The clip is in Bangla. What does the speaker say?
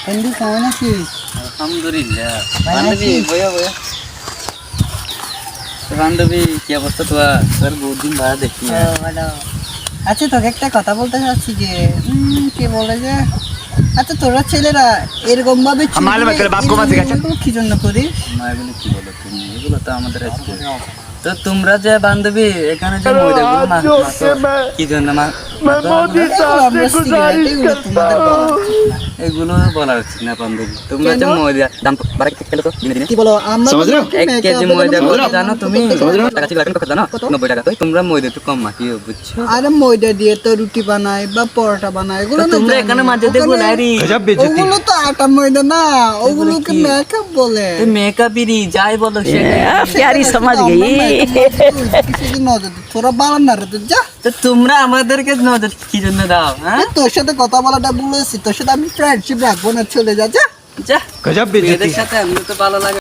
বন্ধু কেমন আছিস? আলহামদুলিল্লাহ। ভালো বান্ধবী আছিস? বয়া বয়া। তো বান্ধবী কি অবস্থা তোমার? তোর বহুত দিন বাদে দেখি না। ভালো। আচ্ছা তোকে একটা কথা বলতে চাচ্ছি যে কি বলে যে আচ্ছা তোরা ছেলেরা এরকম ভাবে কি জন্য করিস? মা এগুলো কি বলো তুমি? এগুলো তো আমাদের আজকে তো তোমরা যে বান্ধবী এখানে যে ময়দাগুলো মাখো কি জন্য এগুলো আমরা সিগারেট এগুলো তোমাদের বলা উচিত না। এগুলো বলা উচিত না বান্ধবী। তোমরা যে কেন? ময়দা দাম বাড়া খেলে তো দিনে দিনে কি বলো আমরা समझ रहे हो? 1 কেজি ময়দা কত জানো তুমি? समझ रहे हो? টাকা ছিল এখন কত জানো? 90 টাকা। তো তোমরা ময়দা একটু কম মাখিও বুঝছো? আরে ময়দা দিয়ে তো রুটি বানায় বা পরোটা বানায় এগুলো তো না তোমরা জানি। এখানে মাঝে দেখো ওখানে- লারি गजब बेइज्जती ওগুলো তো আটা ময়দা না ওগুলোকে কি? মেকআপ বলে মেকআপিরি যাই বলো সেটাই। प्यारी समझ गई। তোরা বাড়ান না রে তুই যা তো তোমরা আমাদেরকে নজর কি জন্য দাও হ্যাঁ? তোর সাথে কথা বলাটা বলেছি তোর সাথে আমি ফ্রেন্ডশিপ রাখবো না চলে যা যা যা गजब बेइज्जती মেয়েদের সাথে আমি তো ভালো লাগে